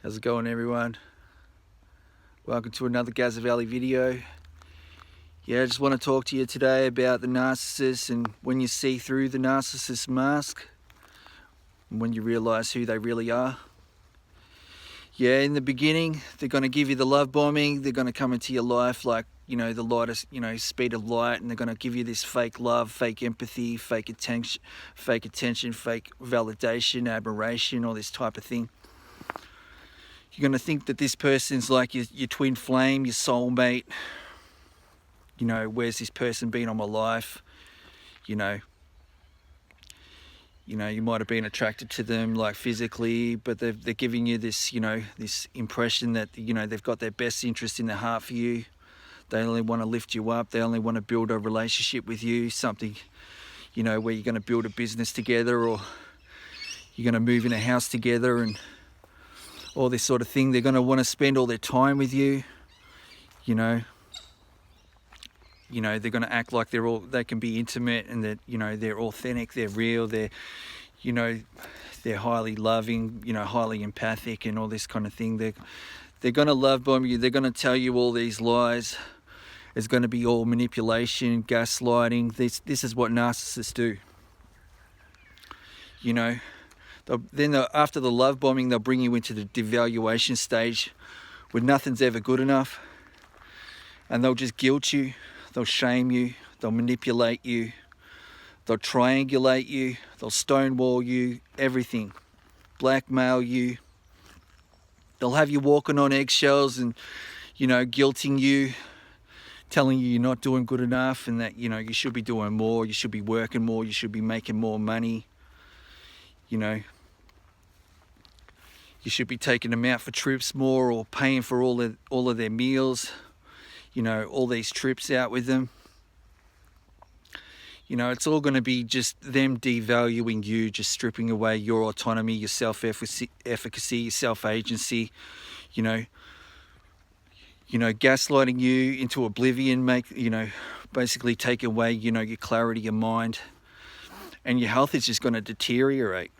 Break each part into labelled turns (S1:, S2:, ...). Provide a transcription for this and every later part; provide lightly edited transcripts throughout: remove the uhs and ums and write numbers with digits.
S1: How's it going, everyone? Welcome to another Gaza Valley video. I just want to talk to you today about the narcissist and when you see through the narcissist mask and when you realize who they really are. In the beginning, they're going to give you the love bombing. They're going to come into your life like, the lightest, speed of light, and they're going to give you this fake love, fake empathy, fake attention, fake validation, admiration, all this type of thing. You're going to think that this person's like your twin flame, your soulmate. Where's this person been all my life? You might have been attracted to them like physically, but they're giving you this, this impression that, they've got their best interest in their heart for you. They only want to lift you up. They only want to build a relationship with you, something, where you're going to build a business together, or you're going to move in a house together and all this sort of thing. They're going to want to spend all their time with you. They're going to act like they can be intimate and that, they're authentic, they're real, they're highly loving, highly empathic and all this kind of thing. They're going to love bomb you. They're going to tell you all these lies. It's going to be all manipulation, gaslighting. This is what narcissists do. After the love bombing, they'll bring you into the devaluation stage where nothing's ever good enough. And they'll just guilt you. They'll shame you. They'll manipulate you. They'll triangulate you. They'll stonewall you. Everything. Blackmail you. They'll have you walking on eggshells and, guilting you, telling you you're not doing good enough and that, you should be doing more, you should be working more, you should be making more money. You should be taking them out for trips more or paying for all of their meals, all these trips out with them. It's all going to be just them devaluing you, just stripping away your autonomy, your self-efficacy, your self-agency, gaslighting you into oblivion, basically take away, your clarity, your mind, and your health is just going to deteriorate.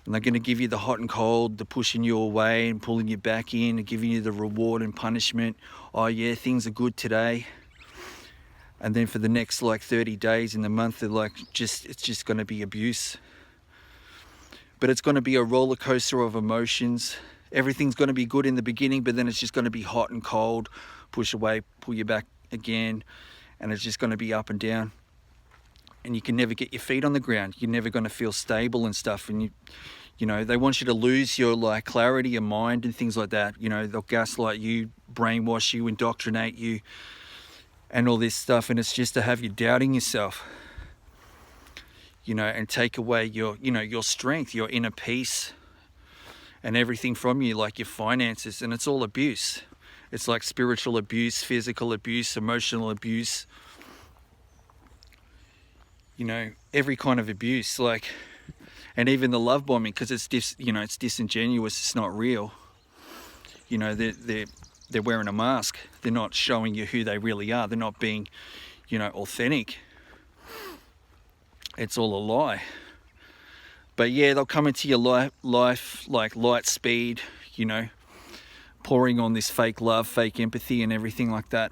S1: And they're going to give you the hot and cold, the pushing you away and pulling you back in and giving you the reward and punishment. Oh yeah, things are good today. And then for the next 30 days in the month, they're it's just going to be abuse. But it's going to be a roller coaster of emotions. Everything's going to be good in the beginning, but then it's just going to be hot and cold, push away, pull you back again. And it's just going to be up and down. And you can never get your feet on the ground. You're never going to feel stable and stuff. And they want you to lose your clarity, your mind and things like that. They'll gaslight you, brainwash you, indoctrinate you, and all this stuff. And it's just to have you doubting yourself, and take away your strength, your inner peace and everything from you, like your finances. And it's all abuse. It's like spiritual abuse, physical abuse, emotional abuse, every kind of abuse, and even the love bombing, because it's it's disingenuous, it's not real. They're wearing a mask. They're not showing you who they really are. They're not being, authentic. It's all a lie. But they'll come into your life like light speed, pouring on this fake love, fake empathy and everything like that.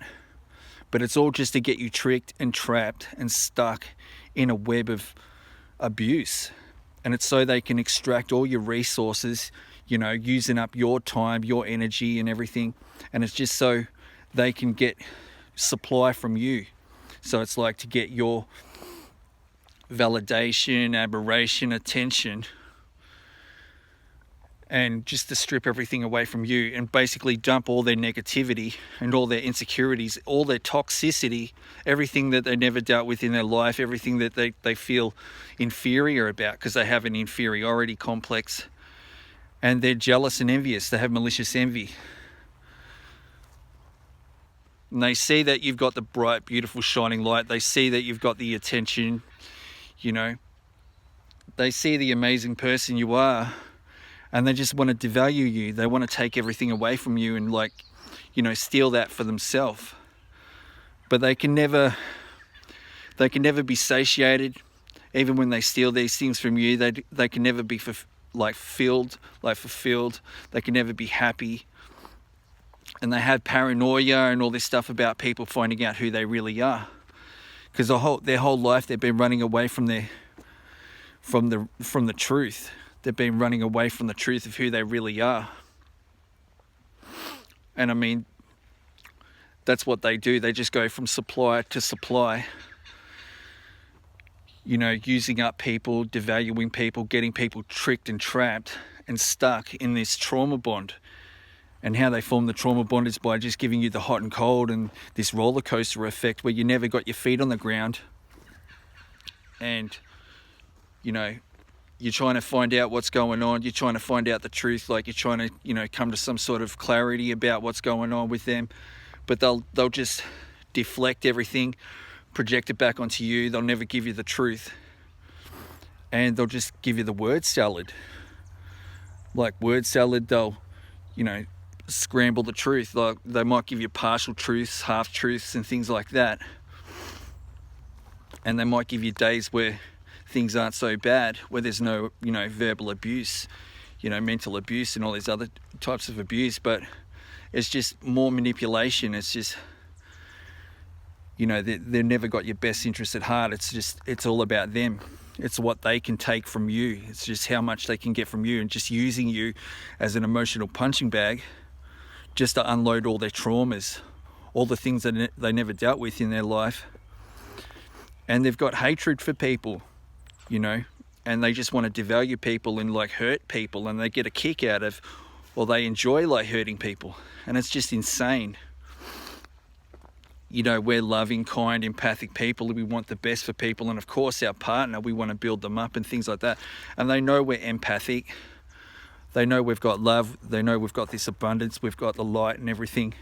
S1: But it's all just to get you tricked and trapped and stuck in a web of abuse. And it's so they can extract all your resources, using up your time, your energy and everything. And it's just so they can get supply from you. So it's like to get your validation, admiration, attention, and just to strip everything away from you and basically dump all their negativity and all their insecurities, all their toxicity, everything that they never dealt with in their life, everything that they feel inferior about because they have an inferiority complex. And they're jealous and envious. They have malicious envy. And they see that you've got the bright, beautiful, shining light. They see that you've got the attention, They see the amazing person you are. And they just want to devalue you. They want to take everything away from you and steal that for themselves. But they can never be satiated. Even when they steal these things from you, they can never be fulfilled. They can never be happy. And they have paranoia and all this stuff about people finding out who they really are. Because their whole life they've been running away from the truth. They've been running away from the truth of who they really are. And I mean, that's what they do. They just go from supply to supply. You know, using up people, devaluing people, getting people tricked and trapped and stuck in this trauma bond. And how they form the trauma bond is by just giving you the hot and cold and this roller coaster effect where you never got your feet on the ground. And, you know, you're trying to find out what's going on. You're trying to find out the truth. Like you're trying to, you know, come to some sort of clarity about what's going on with them. But they'll just deflect everything, project it back onto you. They'll never give you the truth. And they'll just give you the word salad. Like word salad, they'll, you know, scramble the truth. Like they might give you partial truths, half truths and things like that. And they might give you days where things aren't so bad, where there's no, you know, verbal abuse, you know, mental abuse and all these other types of abuse, but it's just more manipulation. It's just, you know, they've never got your best interest at heart. It's all about them. It's what they can take from you. It's just how much they can get from you, and just using you as an emotional punching bag just to unload all their traumas, all the things that they never dealt with in their life. And they've got hatred for people, you know, and they just want to devalue people and like hurt people, and they get a kick out of, or they enjoy like hurting people. And it's just insane. You know, we're loving, kind, empathic people. We want the best for people. And of course, our partner, we want to build them up and things like that. And they know we're empathic. They know we've got love. They know we've got this abundance. We've got the light and everything.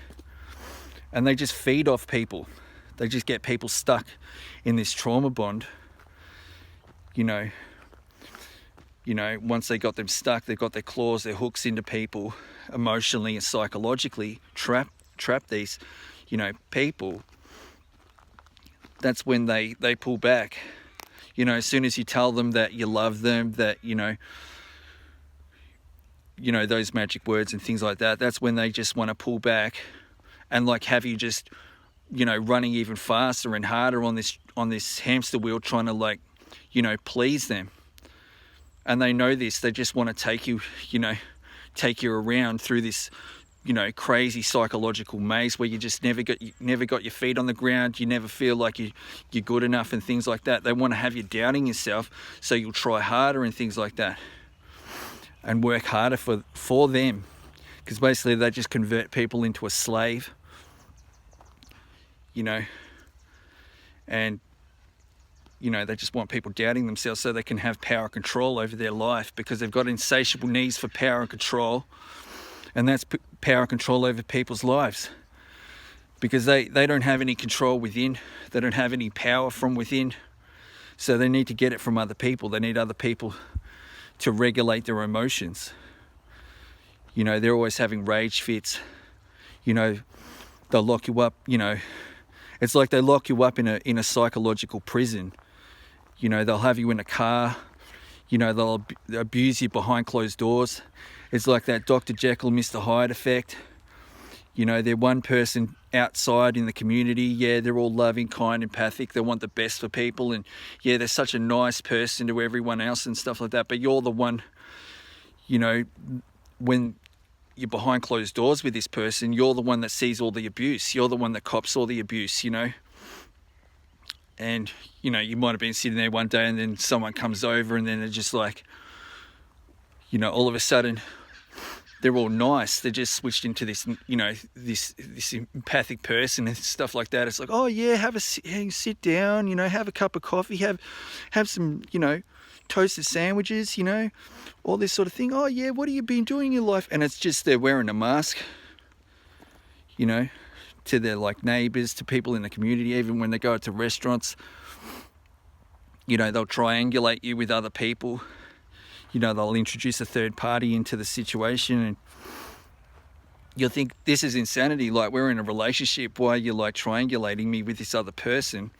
S1: And they just feed off people. They just get people stuck in this trauma bond. You know, once they got them stuck, they've got their claws, their hooks into people emotionally and psychologically, trap these, you know, people. That's when they pull back. You know, as soon as you tell them that you love them, that, you know, those magic words and things like that, that's when they just want to pull back and like have you just, you know, running even faster and harder on this hamster wheel, trying to like, you know, please them. And they know this. They just want to take you around through this, you know, crazy psychological maze where you just never got your feet on the ground. You never feel like you're good enough and things like that. They want to have you doubting yourself, so you'll try harder and things like that, and work harder for them, because basically they just convert people into a slave, you know, and you know, they just want people doubting themselves so they can have power and control over their life, because they've got insatiable needs for power and control. And that's power and control over people's lives, because they don't have any control within. They don't have any power from within. So they need to get it from other people. They need other people to regulate their emotions. You know, they're always having rage fits. You know, they'll lock you up, you know. It's like they lock you up in a psychological prison. You know, they'll have you in a car. You know, they'll abuse you behind closed doors. It's like that Dr. Jekyll, Mr. Hyde effect. You know, they're one person outside in the community. Yeah, they're all loving, kind, empathic. They want the best for people. And yeah, they're such a nice person to everyone else and stuff like that. But you're the one, you know, when you're behind closed doors with this person, you're the one that sees all the abuse. You're the one that cops all the abuse, you know. And, you know, you might have been sitting there one day and then someone comes over and then they're just like, you know, all of a sudden they're all nice. They're just switched into this, you know, this empathic person and stuff like that. It's like, oh yeah, sit down, you know, have a cup of coffee, have some, you know, toasted sandwiches, you know, all this sort of thing. Oh yeah, what have you been doing in your life? And it's just they're wearing a mask, you know, to their like neighbours, to people in the community. Even when they go to restaurants, you know, they'll triangulate you with other people. You know, they'll introduce a third party into the situation, and you'll think, this is insanity. Like, we're in a relationship. Why are you like triangulating me with this other person?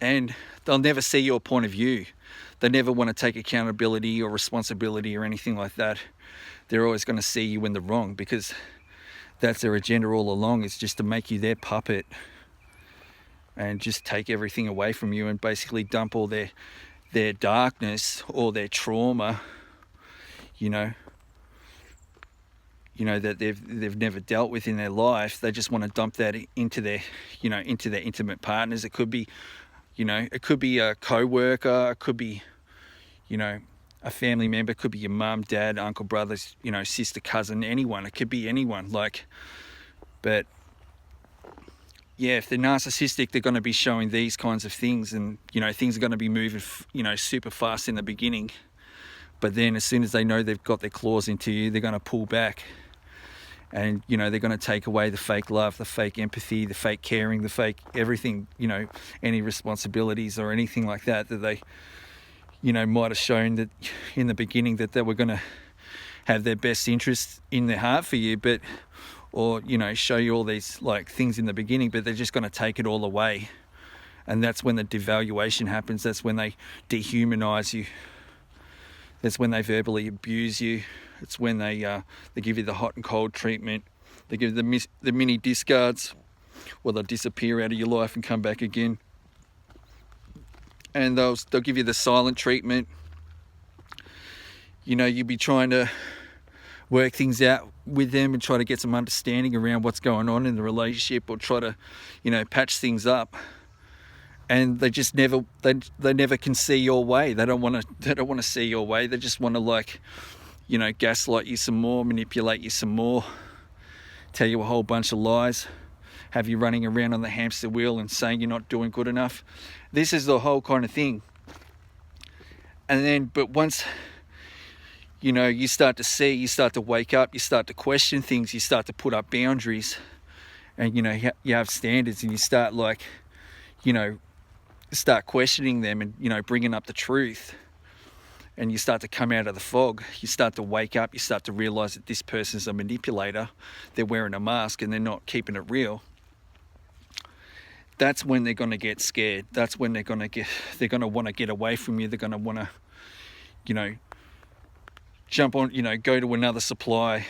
S1: And they'll never see your point of view. They never want to take accountability or responsibility or anything like that. They're always going to see you in the wrong, because that's their agenda all along, is just to make you their puppet and just take everything away from you and basically dump all their darkness or their trauma, that they've never dealt with in their life. They just want to dump that into their intimate partners. It could be, it could be a co-worker, it could be, a family member, it could be your mum, dad, uncle, brothers, sister, cousin, anyone. It could be anyone. But yeah, if they're narcissistic, they're going to be showing these kinds of things, and things are going to be moving super fast in the beginning. But then as soon as they know they've got their claws into you, they're going to pull back. And, they're going to take away the fake love, the fake empathy, the fake caring, the fake everything, any responsibilities or anything like that they, might have shown that in the beginning that they were going to have their best interests in their heart for you, or show you all these things in the beginning, but they're just going to take it all away. And that's when the devaluation happens. That's when they dehumanize you. That's when they verbally abuse you. It's when they give you the hot and cold treatment. They give you the mini discards, or they'll disappear out of your life and come back again. And they'll give you the silent treatment. You'll be trying to work things out with them and try to get some understanding around what's going on in the relationship, or try to, patch things up. And they just never can see your way. They don't want to see your way. They just want to gaslight you some more, manipulate you some more, tell you a whole bunch of lies, have you running around on the hamster wheel and saying you're not doing good enough. This is the whole kind of thing. And then, but once you start to see, you start to wake up, you start to question things, you start to put up boundaries, and you have standards, and you start start questioning them, and bringing up the truth, and you start to come out of the fog. You start to wake up, you start to realize that this person's a manipulator, they're wearing a mask, and they're not keeping it real. That's when they're going to get scared. That's when they're going to want to get away from you. They're going to want to jump on, go to another supply,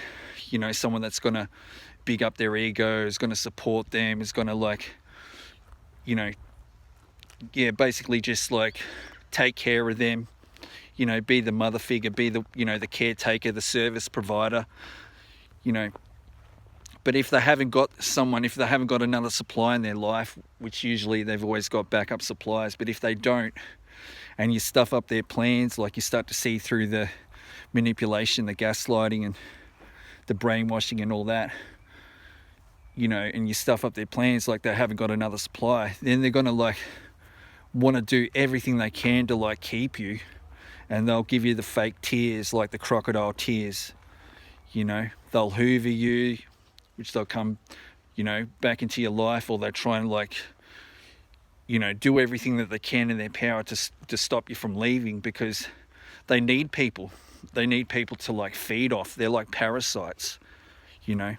S1: someone that's going to big up their ego, is going to support them, is going to basically just take care of them, be the mother figure, be the, the caretaker, the service provider, But if they haven't got another supply in their life, which usually they've always got backup supplies, but if they don't, and you stuff up their plans, you start to see through the manipulation, the gaslighting, and the brainwashing and all that, and you stuff up their plans they haven't got another supply, then they're going to want to do everything they can to keep you, and they'll give you the fake tears, the crocodile tears. They'll hoover you, which they'll come, back into your life, or they'll try and do everything that they can in their power to stop you from leaving, because they need people. They need people to feed off. They're like parasites, They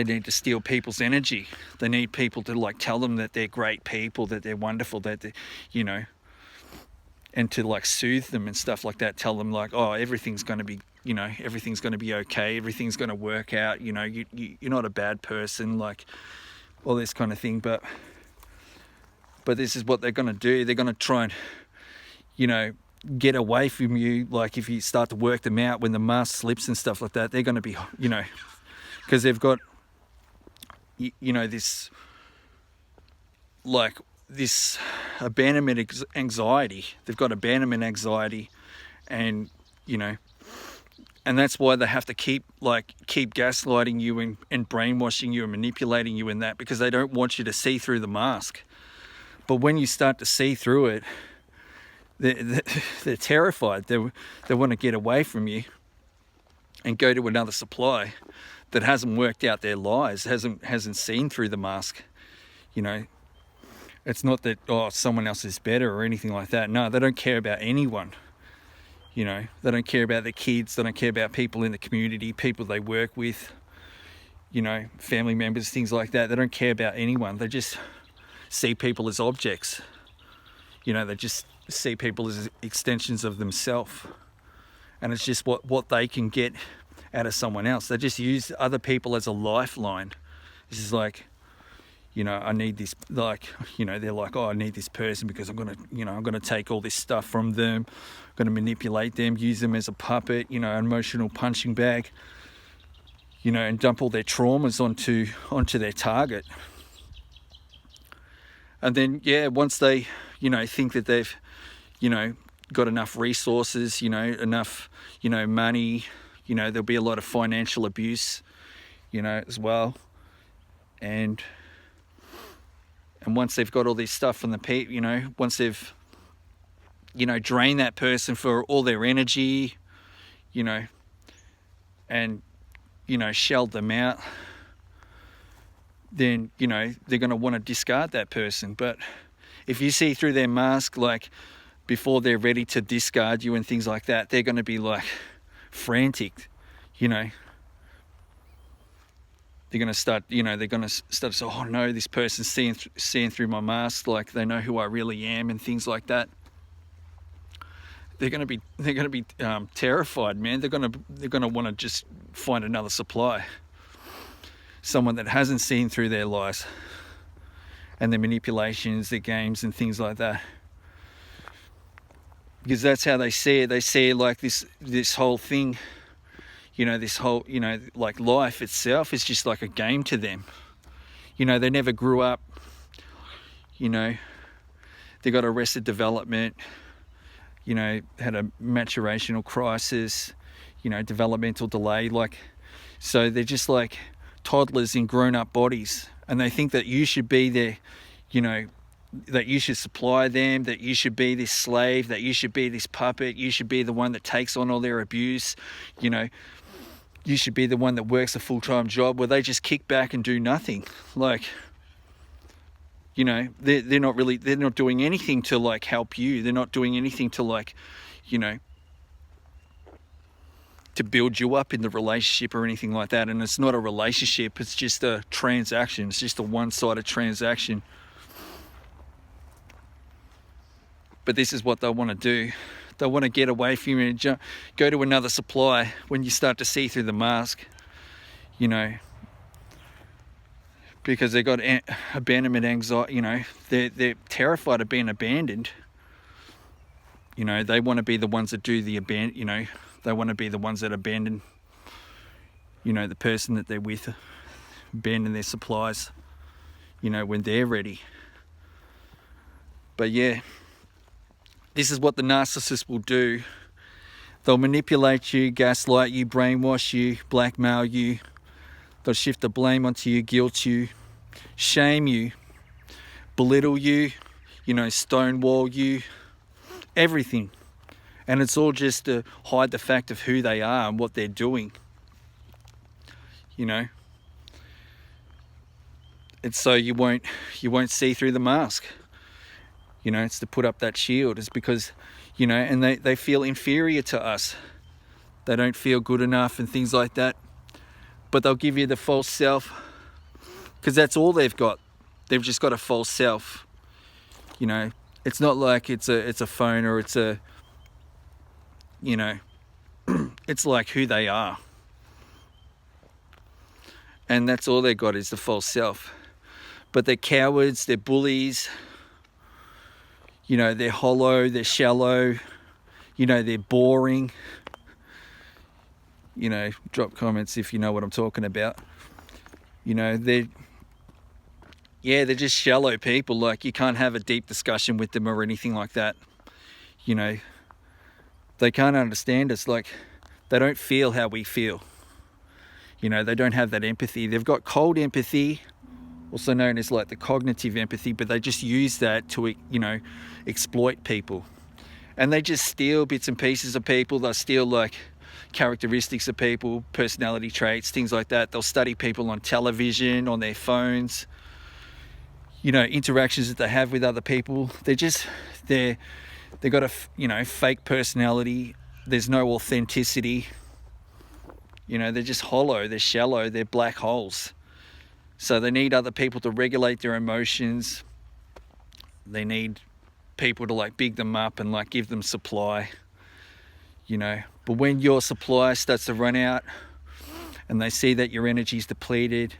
S1: need to steal people's energy. They need people to tell them that they're great people, that they're wonderful, that they, and to soothe them and stuff like that. Tell them oh, everything's going to be, everything's going to be okay. Everything's going to work out. You're not a bad person, all this kind of thing. But this is what they're going to do. They're going to try and, get away from you. If you start to work them out when the mask slips and stuff like that, they're going to be, because they've got, this this abandonment anxiety. They've got abandonment anxiety, and and that's why they have to keep gaslighting you and brainwashing you and manipulating you in that, because they don't want you to see through the mask. But when you start to see through it, they're terrified. They want to get away from you and go to another supply that hasn't worked out their lies, hasn't seen through the mask. It's not that someone else is better or anything like that. No, they don't care about anyone. They don't care about their kids. They don't care about people in the community, people they work with, family members, things like that. They don't care about anyone. They just see people as objects. You know, they just see people as extensions of themselves, and it's just what they can get out of someone else. They just use other people as a lifeline. This is like, you know, I need this, like, you know, they're like, oh, I need this person because I'm gonna take all this stuff from them, I'm gonna manipulate them, use them as a puppet, you know, an emotional punching bag, you know, and dump all their traumas onto their target. And then, yeah, once they, you know, think that they've, you know, got enough resources, you know, enough, you know, money, you know, there'll be a lot of financial abuse, you know, as well. And once they've got all this stuff from the people, you know, once they've, you know, drained that person for all their energy, you know, and, you know, shelled them out, then, you know, they're going to want to discard that person. But if you see through their mask, like, before they're ready to discard you and things like that, they're going to be like frantic, you know. They're going to start, you know, they're going to start to say, oh no, this person's seeing through my mask, like they know who I really am and things like that. They're going to be terrified, man. They're going to want to just find another supply, someone that hasn't seen through their lies and their manipulations, their games and things like that. Because that's how they see it. They see it like this whole thing, you know, this whole, you know, like life itself is just like a game to them. You know, they never grew up, you know, they got arrested development, you know, had a maturational crisis, you know, developmental delay. Like, so they're just like toddlers in grown-up bodies, and they think that you should be their, you know, that you should supply them, that you should be this slave, that you should be this puppet, you should be the one that takes on all their abuse, you know, you should be the one that works a full-time job, where they just kick back and do nothing. Like, you know, they're not doing anything to like help you. They're not doing anything to like, you know, to build you up in the relationship or anything like that. And it's not a relationship, it's just a transaction. It's just a one-sided transaction. But this is what they want to do. They want to get away from you and go to another supply when you start to see through the mask, you know, because they've got abandonment anxiety, you know, they're terrified of being abandoned. You know, they want to be the ones that do the you know, they want to be the ones that abandon, you know, the person that they're with, abandon their supplies, you know, when they're ready. But yeah, this is what the narcissist will do. They'll manipulate you, gaslight you, brainwash you, blackmail you. They'll shift the blame onto you, guilt you, shame you, belittle you, you know, stonewall you, everything. And it's all just to hide the fact of who they are and what they're doing. You know? It's so you won't see through the mask. You know, it's to put up that shield. It's because, you know, and they feel inferior to us. They don't feel good enough and things like that. But they'll give you the false self, because that's all they've got. They've just got a false self. You know, it's not like it's a phone or it's a, you know, it's like who they are. And that's all they got is the false self. But they're cowards, they're bullies. You know, they're hollow, they're shallow, you know, they're boring. You know, drop comments if you know what I'm talking about. You know, they're just shallow people. Like, you can't have a deep discussion with them or anything like that. You know, they can't understand us. Like, they don't feel how we feel. You know, they don't have that empathy. They've got cold empathy, also known as like the cognitive empathy, but they just use that to, you know, exploit people. And they just steal bits and pieces of people. They'll steal like characteristics of people, personality traits, things like that. They'll study people on television, on their phones, you know, interactions that they have with other people. They've got a, you know, fake personality. There's no authenticity. You know, they're just hollow, they're shallow, they're black holes. So they need other people to regulate their emotions. They need, people to like big them up and like give them supply, you know. But when your supply starts to run out and they see that your energy's depleted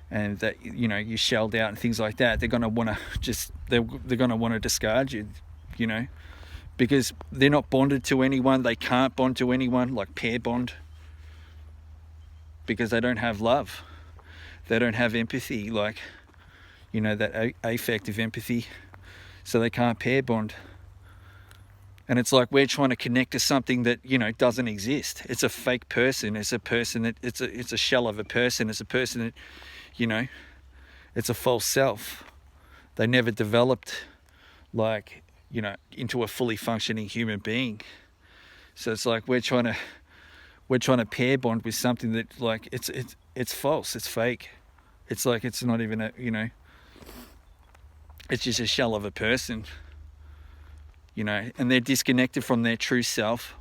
S1: and that, you know, you shelled out and things like that, they're going to want to they're going to want to discard you, you know, because they're not bonded to anyone. They can't bond to anyone, like pair bond, because they don't have love. They don't have empathy, like, you know, that affective empathy. So they can't pair bond. And it's like we're trying to connect to something that, you know, doesn't exist. It's a fake person. It's a person that it's a shell of a person. It's a person that, you know, it's a false self. They never developed, like, you know, into a fully functioning human being. So it's like we're trying to pair bond with something that, like, it's false. It's fake. It's like it's not even a, you know, it's just a shell of a person. You know, and they're disconnected from their true self.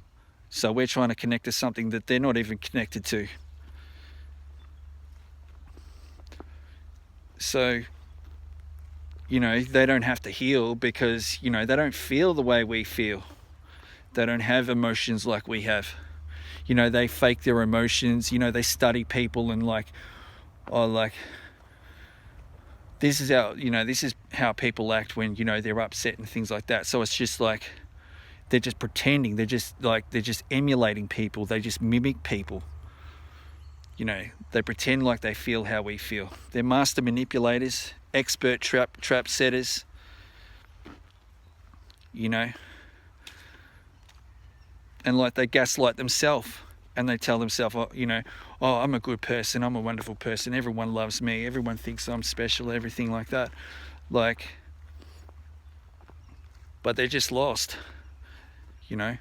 S1: So we're trying to connect to something that they're not even connected to. So, you know, they don't have to heal because, you know, they don't feel the way we feel. They don't have emotions like we have. You know, they fake their emotions. You know, they study people and like, oh, like, this is how people act when, you know, they're upset and things like that. So it's just like they're just pretending. They're just emulating people. They just mimic people. You know, they pretend like they feel how we feel. They're master manipulators, expert trap setters. You know, and like they gaslight themselves. And they tell themselves, oh, you know, oh, I'm a good person, I'm a wonderful person, everyone loves me, everyone thinks I'm special, everything like that. Like, but they're just lost, you know.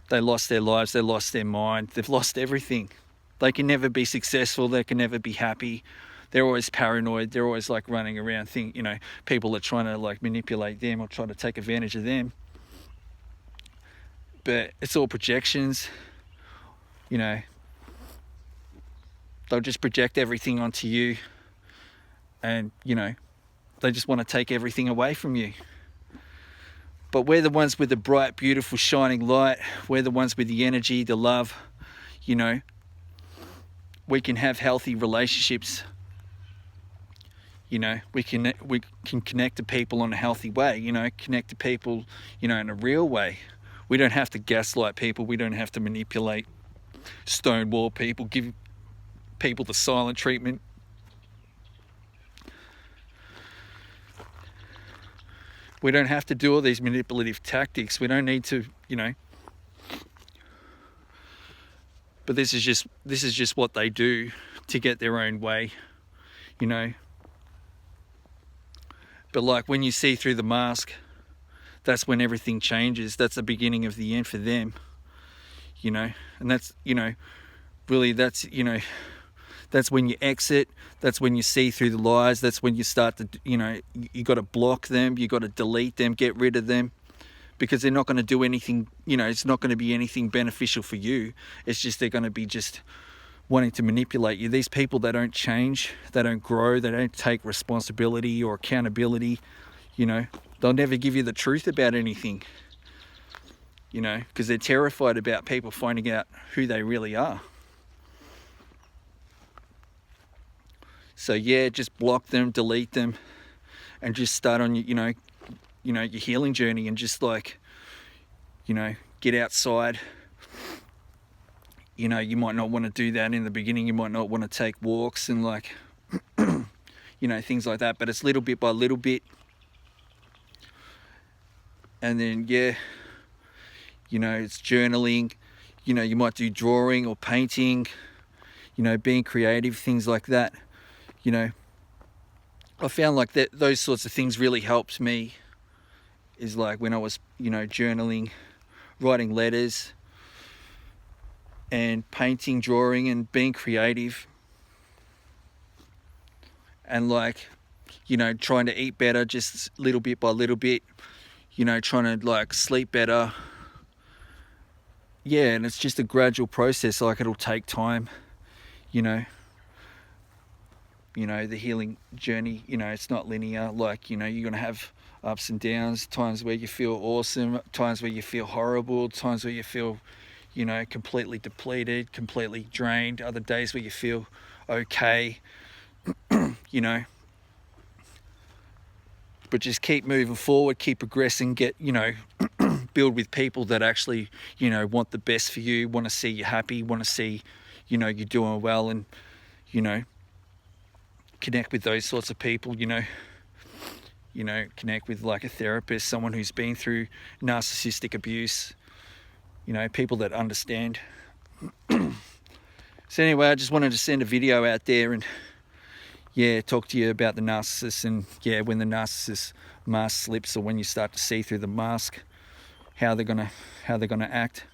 S1: They lost their lives, they lost their mind, they've lost everything. They can never be successful, they can never be happy. They're always paranoid, they're always like running around, you know, people are trying to like manipulate them or trying to take advantage of them. But it's all projections. You know, they'll just project everything onto you and, you know, they just want to take everything away from you. But we're the ones with the bright, beautiful, shining light. We're the ones with the energy, the love, you know. We can have healthy relationships. You know, we can connect to people in a healthy way, you know, connect to people, you know, in a real way. We don't have to gaslight people. We don't have to manipulate, stonewall people, give people the silent treatment. We don't have to do all these manipulative tactics. We don't need to, you know. But this is just what they do to get their own way, you know. But like when you see through the mask, that's when everything changes. That's the beginning of the end for them, you know. And that's, you know, really that's, you know, that's when you exit. That's when you see through the lies. That's when you start to, you know, you got to block them. You got to delete them, get rid of them, because they're not going to do anything, you know, it's not going to be anything beneficial for you. It's just they're going to be just wanting to manipulate you. These people, they don't change, they don't grow, they don't take responsibility or accountability, you know. They'll never give you the truth about anything, you know, because they're terrified about people finding out who they really are. So yeah, just block them, delete them, and just start on your healing journey, and just like, you know, get outside. You know, you might not want to do that in the beginning. You might not want to take walks and like, you know, things like that. But it's little bit by little bit. And then, yeah, you know, it's journaling. You know, you might do drawing or painting, you know, being creative, things like that. You know, I found like that those sorts of things really helped me, is like when I was, you know, journaling, writing letters, and painting, drawing, and being creative. And like, you know, trying to eat better, just little bit by little bit, you know, trying to like sleep better. Yeah, and it's just a gradual process, like it'll take time, you know. You know, the healing journey, you know, it's not linear. Like, you know, you're going to have ups and downs, times where you feel awesome, times where you feel horrible, times where you feel, you know, completely depleted, completely drained, other days where you feel okay, you know. But just keep moving forward, keep progressing, get, you know, build with people that actually, you know, want the best for you, want to see you happy, want to see, you know, you're doing well, and, you know, connect with those sorts of people, you know, connect with like a therapist, someone who's been through narcissistic abuse, you know, people that understand. So anyway, I just wanted to send a video out there and, yeah, talk to you about the narcissist, and yeah, when the narcissist mask slips, or when you start to see through the mask, how they're gonna act.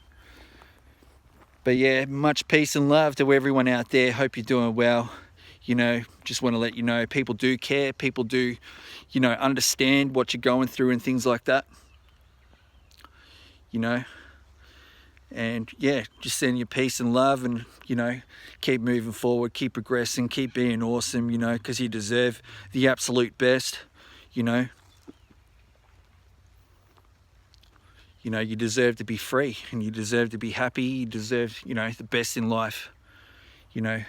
S1: But yeah, much peace and love to everyone out there. Hope you're doing well. You know, just want to let you know, people do care, people do, you know, understand what you're going through and things like that, you know. And yeah, just send you peace and love, and, you know, keep moving forward, keep progressing, keep being awesome, you know, because you deserve the absolute best, you know. You know, you deserve to be free, and you deserve to be happy, you deserve, you know, the best in life, you know.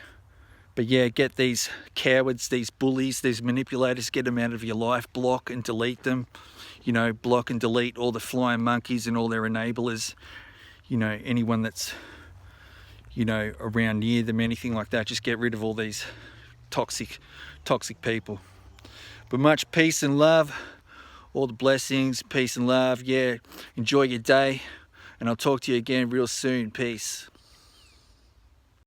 S1: But yeah, get these cowards, these bullies, these manipulators, get them out of your life, block and delete them, you know, block and delete all the flying monkeys and all their enablers, you know, anyone that's, you know, around near them, anything like that. Just get rid of all these toxic people. But much peace and love, all the blessings, peace and love. Yeah, enjoy your day, and I'll talk to you again real soon. Peace.